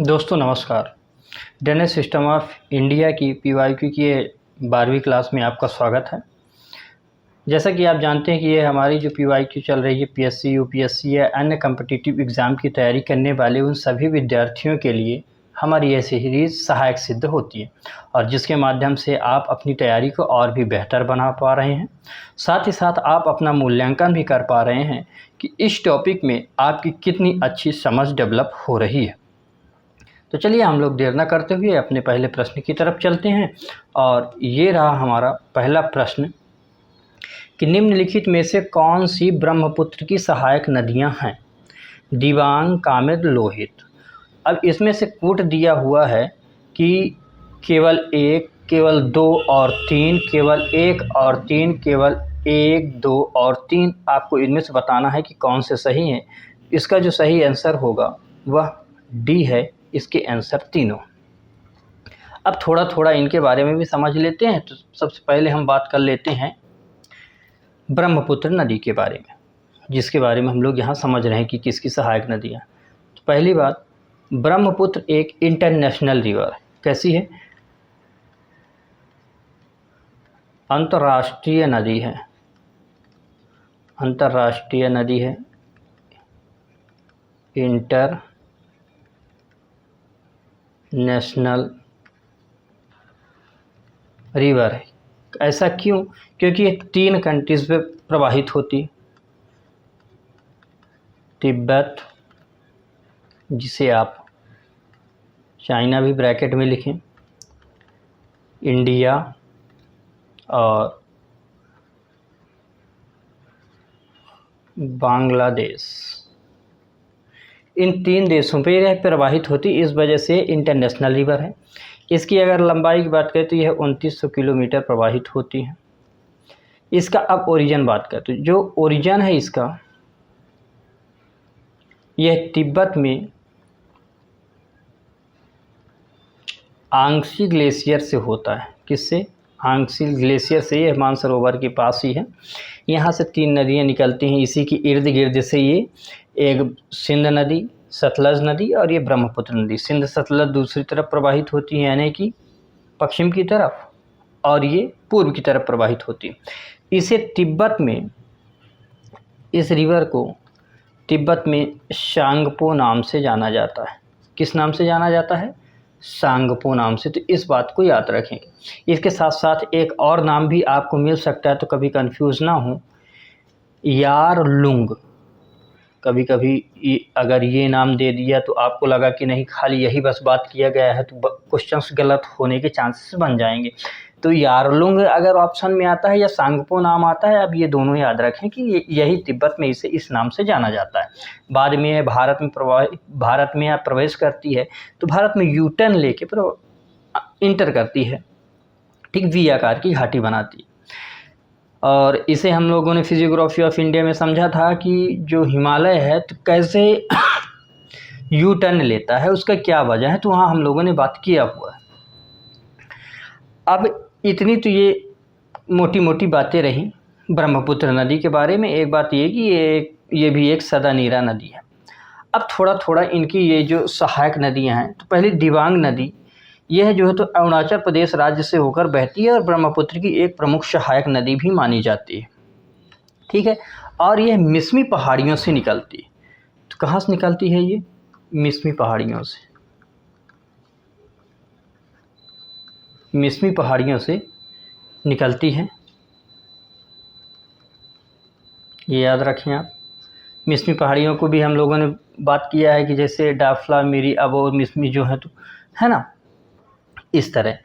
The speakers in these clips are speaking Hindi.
दोस्तों नमस्कार। ड्रेनेज सिस्टम ऑफ इंडिया की पीवाईक्यू की 12वीं क्लास में आपका स्वागत है। जैसा कि आप जानते हैं कि ये हमारी जो पीवाईक्यू चल रही है पीएससी, यूपीएससी या अन्य कम्पिटिटिव एग्ज़ाम की तैयारी करने वाले उन सभी विद्यार्थियों के लिए हमारी ये सीरीज़ सहायक सिद्ध होती है और जिसके माध्यम से आप अपनी तैयारी को और भी बेहतर बना पा रहे हैं। साथ ही साथ आप अपना मूल्यांकन भी कर पा रहे हैं कि इस टॉपिक में आपकी कितनी अच्छी समझ डेवलप हो रही है। तो चलिए हम लोग देर न करते हुए अपने पहले प्रश्न की तरफ चलते हैं और ये रहा हमारा पहला प्रश्न कि निम्नलिखित में से कौन सी ब्रह्मपुत्र की सहायक नदियां हैं? दिबांग, कामेद, लोहित। अब इसमें से कूट दिया हुआ है कि केवल एक, केवल दो और तीन, केवल एक और तीन, केवल एक, दो और तीन। आपको इनमें से बताना है कि कौन से सही हैं। इसका जो सही आंसर होगा वह डी है, इसके आंसर तीनों। अब थोड़ा थोड़ा इनके बारे में भी समझ लेते हैं। तो सबसे पहले हम बात कर लेते हैं ब्रह्मपुत्र नदी के बारे में, जिसके बारे में हम लोग यहाँ समझ रहे हैं कि किसकी सहायक नदी है। तो पहली बात, ब्रह्मपुत्र एक इंटरनेशनल रिवर है। कैसी है? अंतर्राष्ट्रीय नदी है। अंतर्राष्ट्रीय नदी है, इंटर नेशनल रिवर है। ऐसा क्यों? क्योंकि ये 3 कंट्रीज़ पे प्रवाहित होती। तिब्बत, जिसे आप चाइना भी ब्रैकेट में लिखें, इंडिया और बांग्लादेश, इन 3 देशों पे यह प्रवाहित होती। इस वजह से इंटरनेशनल रिवर है। इसकी अगर लंबाई की बात करें तो यह 2900 किलोमीटर प्रवाहित होती है। इसका अब ओरिजिन बात करते हैं। जो ओरिजिन है इसका, यह तिब्बत में आंग्सी ग्लेशियर से होता है। किससे? आंग्सी ग्लेशियर से। यह मानसरोवर के पास ही है। यहाँ से 3 नदियाँ निकलती हैं। इसी के इर्द गिर्द से ये एक सिंध नदी, सतलज नदी और ये ब्रह्मपुत्र नदी। सिंध सतलज दूसरी तरफ प्रवाहित होती है, यानी कि पश्चिम की तरफ, और ये पूर्व की तरफ प्रवाहित होती है। इसे तिब्बत में, इस रिवर को तिब्बत में सांगपो नाम से जाना जाता है। किस नाम से जाना जाता है? सांगपो नाम से। तो इस बात को याद रखेंगे। इसके साथ साथ एक और नाम भी आपको मिल सकता है, तो कभी कंफ्यूज ना हो, यारलुंग। कभी कभी अगर ये नाम दे दिया तो आपको लगा कि नहीं खाली यही बस बात किया गया है, तो क्वेश्चंस गलत होने के चांसेस बन जाएंगे। तो यारलुंग अगर ऑप्शन में आता है या सांगपो नाम आता है, अब ये दोनों याद रखें कि यही तिब्बत में इसे इस नाम से जाना जाता है। बाद में भारत में प्रवेश करती है तो भारत में यूटर्न लेके इंटर करती है, ठीक, वी आकार की घाटी बनाती है। और इसे हम लोगों ने फिजियोग्राफी ऑफ इंडिया में समझा था कि जो हिमालय है तो कैसे यू टर्न लेता है, उसका क्या वजह है, तो वहाँ हम लोगों ने बात किया हुआ है। अब इतनी तो ये मोटी मोटी बातें रही ब्रह्मपुत्र नदी के बारे में। एक बात ये कि ये भी एक सदा नीरा नदी है। अब थोड़ा थोड़ा इनकी ये जो सहायक नदियाँ हैं, तो पहले दिबांग नदी, यह जो है तो अरुणाचल प्रदेश राज्य से होकर बहती है और ब्रह्मपुत्र की एक प्रमुख सहायक नदी भी मानी जाती है, ठीक है। और यह मिसमी पहाड़ियों से निकलती है। तो कहाँ से निकलती है ये? मिसमी पहाड़ियों से। मिसमी पहाड़ियों से निकलती है, ये याद रखें आप। मिसमी पहाड़ियों को भी हम लोगों ने बात किया है कि जैसे डाफला, मिरी, अबोर, मिसमी जो है तो, है ना, इस तरह।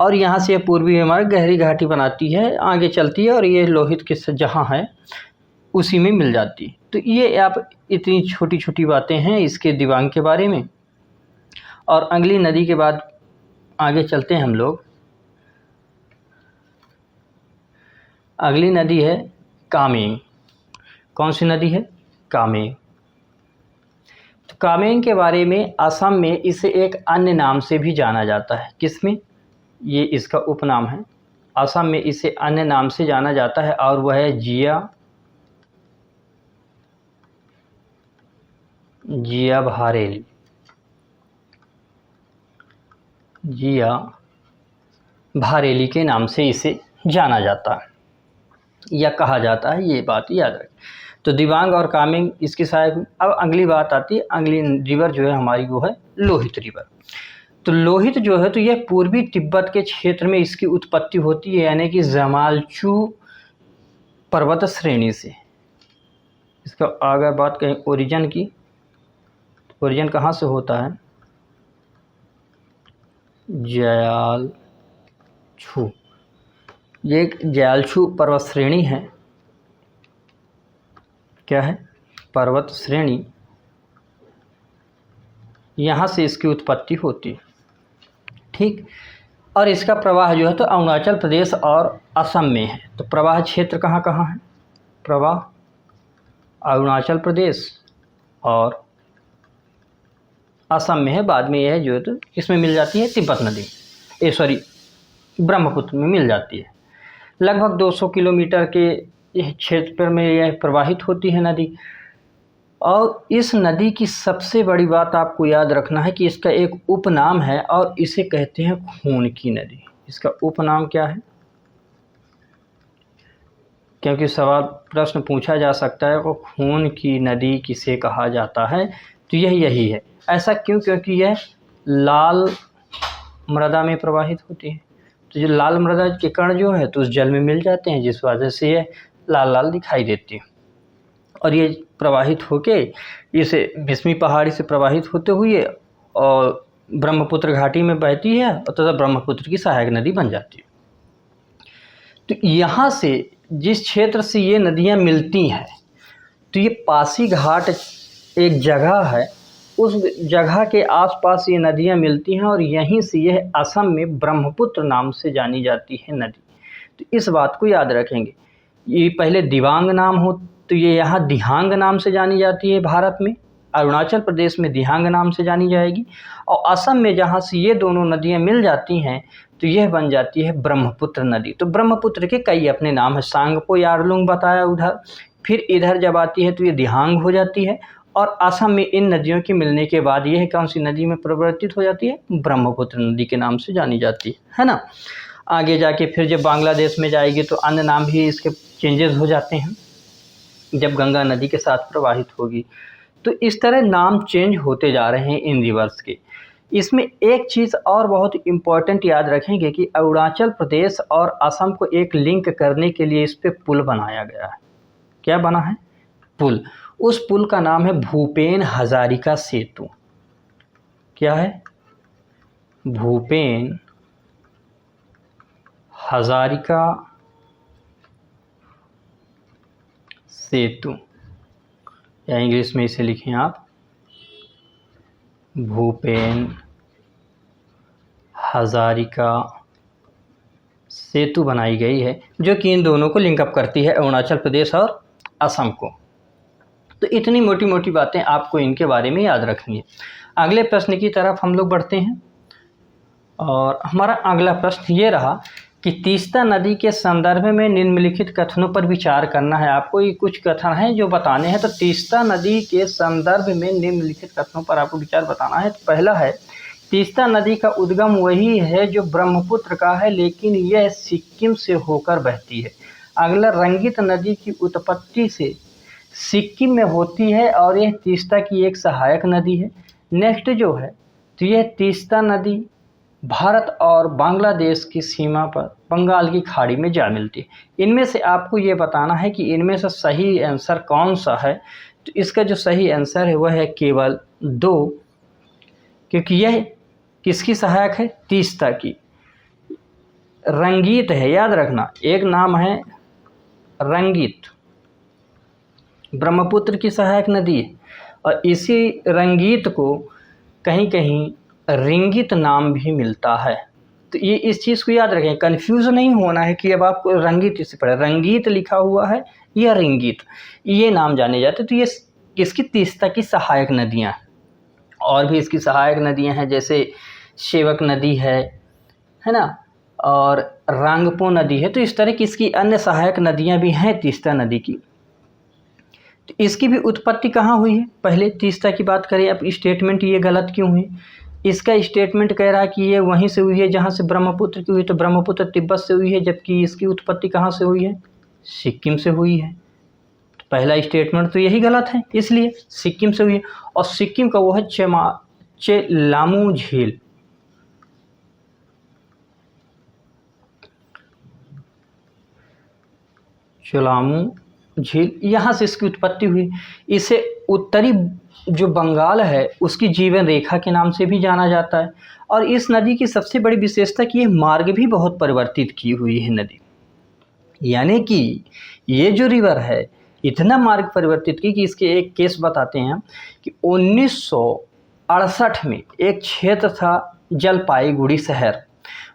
और यहाँ से पूर्वी हमारी गहरी घाटी बनाती है, आगे चलती है और ये लोहित के जहाँ है उसी में मिल जाती है। तो ये आप इतनी छोटी छोटी बातें हैं इसके दिबांग के बारे में। और अगली नदी के बाद आगे चलते हैं हम लोग। अगली नदी है कामेंग। कौन सी नदी है? कामेंग। तो कामेंग के बारे में असम में इसे एक अन्य नाम से भी जाना जाता है। किसमें? ये इसका उपनाम है। असम में इसे अन्य नाम से जाना जाता है और वह है जिया बहारेली। जिया बारेली के नाम से इसे जाना जाता है या कहा जाता है, ये बात याद रखें। तो दिबांग और कामेंग इसकी सहायक। अब अगली बात आती है, अगली रिवर जो है हमारी वो है लोहित रिवर। तो लोहित जो है तो यह पूर्वी तिब्बत के क्षेत्र में इसकी उत्पत्ति होती है, यानी कि जमालचू पर्वत श्रेणी से। इसका अगर बात करें ओरिजिन की, ओरिजिन कहाँ से होता है, जयालछू। ये एक जयालछू पर्वत श्रेणी है, क्या है, पर्वत श्रेणी, यहाँ से इसकी उत्पत्ति होती है, ठीक। और इसका प्रवाह जो है तो अरुणाचल प्रदेश और असम में है। तो प्रवाह क्षेत्र कहाँ कहाँ है, प्रवाह अरुणाचल प्रदेश और असम में है। बाद में यह जो है तो इसमें मिल जाती है तिब्बत नदी, ब्रह्मपुत्र में मिल जाती है। लगभग 200 किलोमीटर के यह क्षेत्र में यह प्रवाहित होती है नदी। और इस नदी की सबसे बड़ी बात आपको याद रखना है कि इसका एक उपनाम है और इसे कहते हैं खून की नदी। इसका उपनाम क्या है, क्योंकि सवाल प्रश्न पूछा जा सकता है वो खून की नदी किसे कहा जाता है, तो यही है। ऐसा क्यों, क्योंकि यह लाल मृदा में प्रवाहित होती है। तो जो लाल मृदा के कण जो है तो उस जल में मिल जाते हैं, जिस वजह से यह लाल लाल दिखाई देती है। और ये प्रवाहित होके इसे भीष्मी पहाड़ी से प्रवाहित होते हुए और ब्रह्मपुत्र घाटी में बहती है और तथा ब्रह्मपुत्र की सहायक नदी बन जाती है। तो यहाँ से जिस क्षेत्र से ये नदियाँ मिलती हैं, तो ये पासी घाट एक जगह है, उस जगह के आसपास ये नदियाँ मिलती हैं और यहीं से यह असम में ब्रह्मपुत्र नाम से जानी जाती है नदी। तो इस बात को याद रखेंगे। ये पहले दिबांग नाम हो तो ये यहाँ दिहांग नाम से जानी जाती है भारत में, अरुणाचल प्रदेश में दिहांग नाम से जानी जाएगी, और असम में जहाँ से ये दोनों नदियाँ मिल जाती हैं तो यह बन जाती है ब्रह्मपुत्र नदी। तो ब्रह्मपुत्र के कई अपने नाम है, सांगपो यारलुंग बताया उधर, फिर इधर जब आती है तो ये दिहांग हो जाती है, और असम में इन नदियों के मिलने के बाद यह कौन सी नदी में परिवर्तित हो जाती है, ब्रह्मपुत्र नदी के नाम से जानी जाती है ना। आगे जाके फिर जब बांग्लादेश में जाएगी तो अन्य नाम भी इसके चेंजेस हो जाते हैं जब गंगा नदी के साथ प्रवाहित होगी। तो इस तरह नाम चेंज होते जा रहे हैं इन रिवर्स के। इसमें एक चीज़ और बहुत इम्पॉर्टेंट याद रखेंगे कि अरुणाचल प्रदेश और असम को एक लिंक करने के लिए इस पे पुल बनाया गया है। क्या बना है, पुल। उस पुल का नाम है भूपेन हजारिका सेतु। क्या है, भूपेन हजारिका सेतु, या इंग्लिश में इसे लिखें आप भूपेन हजारिका सेतु बनाई गई है, जो कि इन दोनों को लिंकअप करती है, अरुणाचल प्रदेश और असम को। तो इतनी मोटी मोटी बातें आपको इनके बारे में याद रखनी है। अगले प्रश्न की तरफ हम लोग बढ़ते हैं, और हमारा अगला प्रश्न ये रहा कि तीस्ता नदी के संदर्भ में निम्नलिखित कथनों पर विचार करना है। आपको ये कुछ कथन हैं जो बताने हैं। तो तीस्ता नदी के संदर्भ में निम्नलिखित कथनों पर आपको विचार बताना है। तो पहला है, तीस्ता नदी का उद्गम वही है जो ब्रह्मपुत्र का है, लेकिन यह सिक्किम से होकर बहती है। अगला, रंगित नदी की उत्पत्ति से सिक्किम में होती है और यह तीस्ता की एक सहायक नदी है। नेक्स्ट जो है, तो यह तीस्ता नदी भारत और बांग्लादेश की सीमा पर बंगाल की खाड़ी में जा मिलती है। इनमें से आपको ये बताना है कि इनमें से सही आंसर कौन सा है। तो इसका जो सही आंसर है वह है केवल 2, क्योंकि यह किसकी सहायक है, तीस्ता की। रंगीत है, याद रखना, एक नाम है रंगीत, ब्रह्मपुत्र की सहायक नदी है, और इसी रंगीत को कहीं कहीं रिंगित नाम भी मिलता है। तो ये इस चीज़ को याद रखें, कंफ्यूज नहीं होना है कि अब आपको रंगीत इससे पढ़े, रंगीत लिखा हुआ है या रिंगित, ये नाम जाने जाते। तो ये इसकी तीस्ता की सहायक नदियाँ हैं। और भी इसकी सहायक नदियाँ हैं, जैसे सेवक नदी है ना, और रांगपो नदी है। तो इस तरह की इसकी अन्य सहायक नदियाँ भी हैं तीस्ता नदी की। तो इसकी भी उत्पत्ति कहाँ हुई है, पहले तीस्ता की बात करें। अब स्टेटमेंट ये गलत क्यों हुई, इसका स्टेटमेंट कह रहा है कि ये वहीं से हुई है जहाँ से ब्रह्मपुत्र की हुई, तो ब्रह्मपुत्र तिब्बत से हुई है, जबकि इसकी उत्पत्ति कहाँ से हुई है? सिक्किम से हुई है। तो पहला स्टेटमेंट तो यही गलत है, इसलिए सिक्किम से हुई है। और सिक्किम का वो है चेलामू झील। चेलामू झील, यहाँ से इसकी उत्पत्ति हुई। इसे उत्तरी जो बंगाल है उसकी जीवन रेखा के नाम से भी जाना जाता है। और इस नदी की सबसे बड़ी विशेषता कि ये मार्ग भी बहुत परिवर्तित की हुई है नदी, यानी कि ये जो रिवर है इतना मार्ग परिवर्तित की कि इसके एक केस बताते हैं कि 1968 में एक क्षेत्र था जलपाईगुड़ी शहर।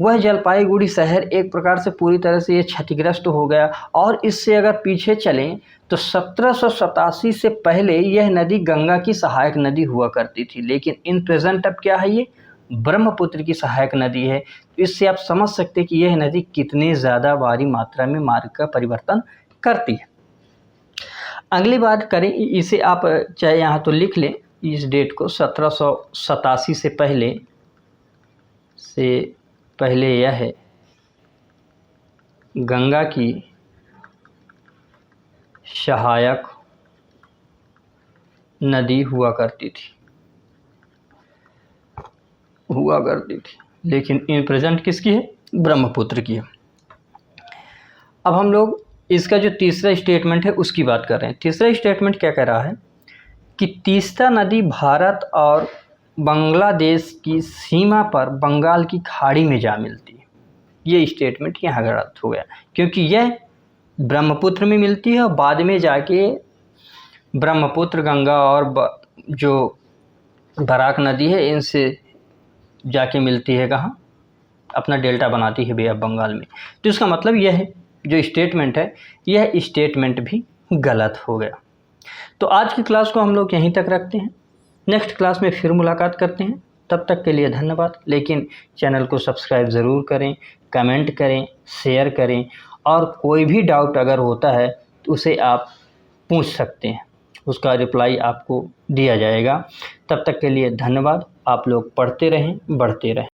वह जलपाईगुड़ी शहर एक प्रकार से पूरी तरह से ये क्षतिग्रस्त हो गया। और इससे अगर पीछे चलें तो 1787 से पहले यह नदी गंगा की सहायक नदी हुआ करती थी, लेकिन इन प्रेजेंट अब क्या है? ये ब्रह्मपुत्र की सहायक नदी है। तो इससे आप समझ सकते हैं कि यह नदी कितनी ज़्यादा भारी मात्रा में मार्ग का परिवर्तन करती है। अगली बात करें, इसे आप चाहे यहाँ तो लिख लें इस डेट को, 1787 से पहले यह है गंगा की सहायक नदी हुआ करती थी, लेकिन इन प्रेजेंट किसकी है? ब्रह्मपुत्र की है। अब हम लोग इसका जो तीसरा स्टेटमेंट है उसकी बात कर रहे हैं। तीसरा स्टेटमेंट क्या कह रहा है कि तीस्ता नदी भारत और बांग्लादेश की सीमा पर बंगाल की खाड़ी में जा मिलती है। ये स्टेटमेंट यहाँ गलत हो गया, क्योंकि यह ब्रह्मपुत्र में मिलती है और बाद में जाके ब्रह्मपुत्र, गंगा और जो बराक नदी है इनसे जाके मिलती है कहाँ? अपना डेल्टा बनाती है बे ऑफ बंगाल में। तो इसका मतलब यह है जो स्टेटमेंट है यह स्टेटमेंट भी गलत हो गया। तो आज की क्लास को हम लोग यहीं तक रखते हैं। नेक्स्ट क्लास में फिर मुलाकात करते हैं। तब तक के लिए धन्यवाद। लेकिन चैनल को सब्सक्राइब ज़रूर करें, कमेंट करें, शेयर करें, और कोई भी डाउट अगर होता है तो उसे आप पूछ सकते हैं, उसका रिप्लाई आपको दिया जाएगा। तब तक के लिए धन्यवाद। आप लोग पढ़ते रहें, बढ़ते रहें।